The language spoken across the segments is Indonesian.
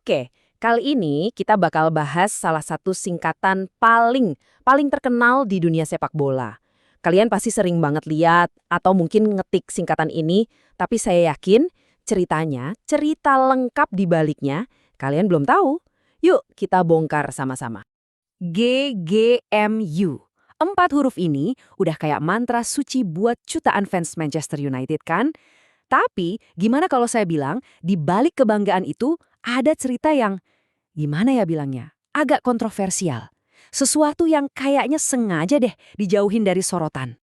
Oke, kali ini kita bakal bahas salah satu singkatan paling terkenal di dunia sepak bola. Kalian pasti sering banget lihat atau mungkin ngetik singkatan ini, tapi saya yakin ceritanya, cerita lengkap di baliknya, kalian belum tahu. Yuk kita bongkar sama-sama. GGMU. 4 huruf ini udah kayak mantra suci buat jutaan fans Manchester United kan? Tapi gimana kalau saya bilang di balik kebanggaan itu ada cerita yang gimana ya bilangnya? Agak kontroversial. Sesuatu yang kayaknya sengaja deh dijauhin dari sorotan.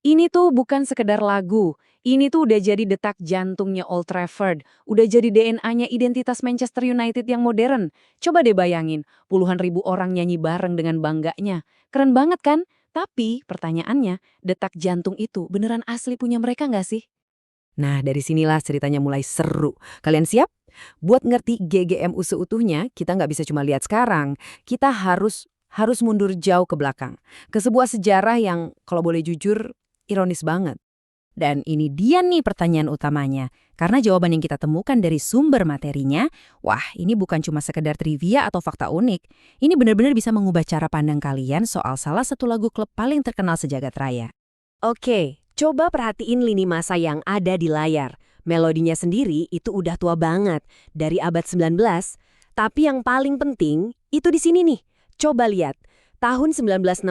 Ini tuh bukan sekedar lagu. Ini tuh udah jadi detak jantungnya Old Trafford. Udah jadi DNA-nya identitas Manchester United yang modern. Coba deh bayangin, puluhan ribu orang nyanyi bareng dengan bangganya. Keren banget kan? Tapi pertanyaannya, detak jantung itu beneran asli punya mereka nggak sih? Nah, dari sinilah ceritanya mulai seru. Kalian siap? Buat ngerti GGMU seutuhnya, kita nggak bisa cuma lihat sekarang. Kita harus mundur jauh ke belakang. Ke sebuah sejarah yang, kalau boleh jujur, ironis banget. Dan ini dia nih pertanyaan utamanya. Karena jawaban yang kita temukan dari sumber materinya, wah ini bukan cuma sekedar trivia atau fakta unik. Ini benar-benar bisa mengubah cara pandang kalian soal salah satu lagu klub paling terkenal sejagat raya. Oke, coba perhatiin lini masa yang ada di layar. Melodinya sendiri itu udah tua banget, dari abad 19. Tapi yang paling penting, itu di sini nih. Coba lihat, tahun 1961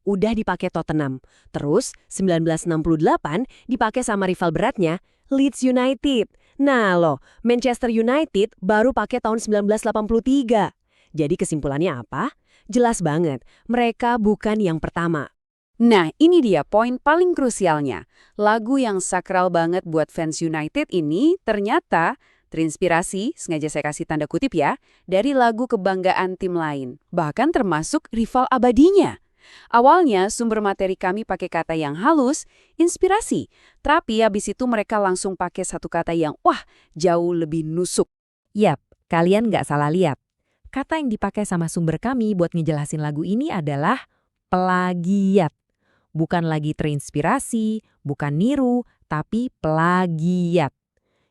udah dipakai Tottenham. Terus 1968 dipakai sama rival beratnya, Leeds United. Nah loh, Manchester United baru pakai tahun 1983. Jadi kesimpulannya apa? Jelas banget, mereka bukan yang pertama. Nah, ini dia poin paling krusialnya. Lagu yang sakral banget buat fans United ini ternyata terinspirasi, sengaja saya kasih tanda kutip ya, dari lagu kebanggaan tim lain. Bahkan termasuk rival abadinya. Awalnya sumber materi kami pakai kata yang halus, inspirasi. Tapi habis itu mereka langsung pakai satu kata yang jauh lebih nusuk. Yap, kalian nggak salah lihat. Kata yang dipakai sama sumber kami buat ngejelasin lagu ini adalah plagiat. Bukan lagi terinspirasi, bukan niru, tapi plagiat.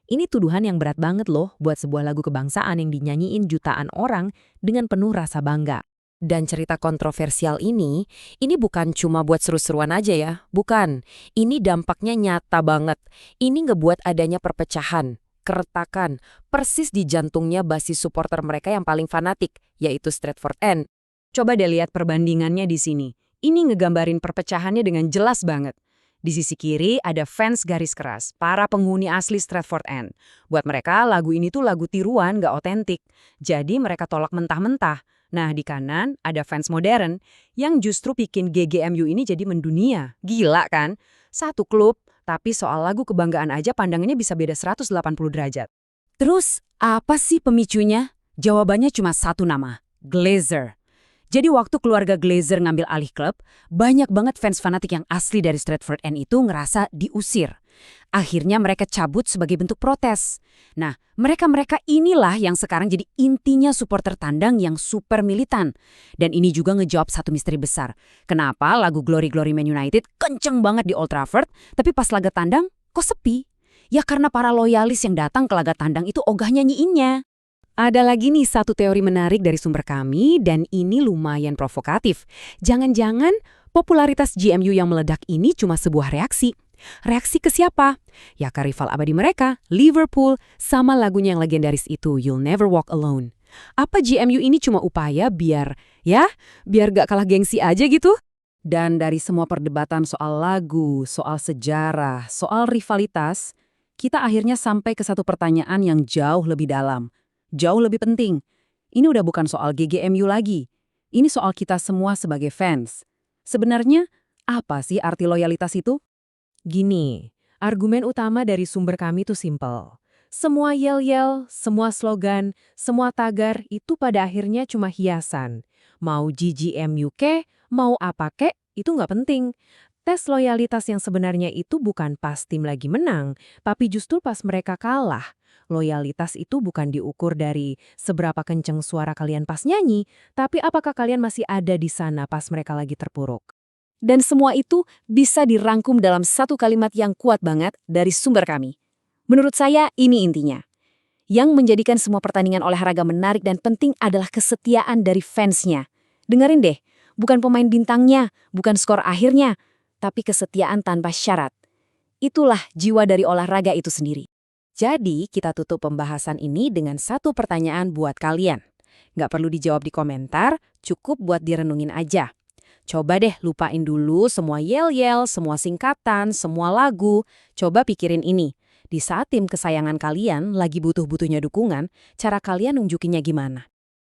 Ini tuduhan yang berat banget loh buat sebuah lagu kebangsaan yang dinyanyiin jutaan orang dengan penuh rasa bangga. Dan cerita kontroversial ini bukan cuma buat seru-seruan aja ya, bukan. Ini dampaknya nyata banget. Ini ngebuat adanya perpecahan, keretakan, persis di jantungnya basis supporter mereka yang paling fanatik, yaitu Stretford End. Coba deh lihat perbandingannya di sini. Ini ngegambarin perpecahannya dengan jelas banget. Di sisi kiri ada fans garis keras, para penghuni asli Stratford End. Buat mereka lagu ini tuh lagu tiruan gak otentik. Jadi mereka tolak mentah-mentah. Nah di kanan ada fans modern yang justru bikin GGMU ini jadi mendunia. Gila kan? Satu klub, tapi soal lagu kebanggaan aja pandangannya bisa beda 180 derajat. Terus apa sih pemicunya? Jawabannya cuma satu nama, Glazer. Jadi waktu keluarga Glazer ngambil alih klub, banyak banget fans fanatik yang asli dari Stratford End itu ngerasa diusir. Akhirnya mereka cabut sebagai bentuk protes. Nah, mereka-mereka inilah yang sekarang jadi intinya supporter tandang yang super militan. Dan ini juga ngejawab satu misteri besar. Kenapa lagu Glory Glory Man United kenceng banget di Old Trafford, tapi pas laga tandang kok sepi? Ya karena para loyalis yang datang ke laga tandang itu ogah nyanyiinnya. Ada lagi nih satu teori menarik dari sumber kami dan ini lumayan provokatif. Jangan-jangan popularitas GMU yang meledak ini cuma sebuah reaksi. Reaksi ke siapa? Ya ke rival abadi mereka, Liverpool, sama lagunya yang legendaris itu, You'll Never Walk Alone. Apa GMU ini cuma upaya biar gak kalah gengsi aja gitu? Dan dari semua perdebatan soal lagu, soal sejarah, soal rivalitas, kita akhirnya sampai ke satu pertanyaan yang jauh lebih dalam. Jauh lebih penting. Ini udah bukan soal GGMU lagi. Ini soal kita semua sebagai fans. Sebenarnya, apa sih arti loyalitas itu? Gini, argumen utama dari sumber kami itu simpel. Semua yel-yel, semua slogan, semua tagar itu pada akhirnya cuma hiasan. Mau GGMU kek, mau apa kek, itu nggak penting. Tes loyalitas yang sebenarnya itu bukan pas tim lagi menang, tapi justru pas mereka kalah. Loyalitas itu bukan diukur dari seberapa kenceng suara kalian pas nyanyi, tapi apakah kalian masih ada di sana pas mereka lagi terpuruk. Dan semua itu bisa dirangkum dalam satu kalimat yang kuat banget dari sumber kami. Menurut saya, ini intinya. Yang menjadikan semua pertandingan olahraga menarik dan penting adalah kesetiaan dari fansnya. Dengerin deh, bukan pemain bintangnya, bukan skor akhirnya, tapi kesetiaan tanpa syarat. Itulah jiwa dari olahraga itu sendiri. Jadi, kita tutup pembahasan ini dengan satu pertanyaan buat kalian. Nggak perlu dijawab di komentar, cukup buat direnungin aja. Coba deh lupain dulu semua yel-yel, semua singkatan, semua lagu. Coba pikirin ini. Di saat tim kesayangan kalian lagi butuh-butuhnya dukungan, cara kalian nunjukinnya gimana?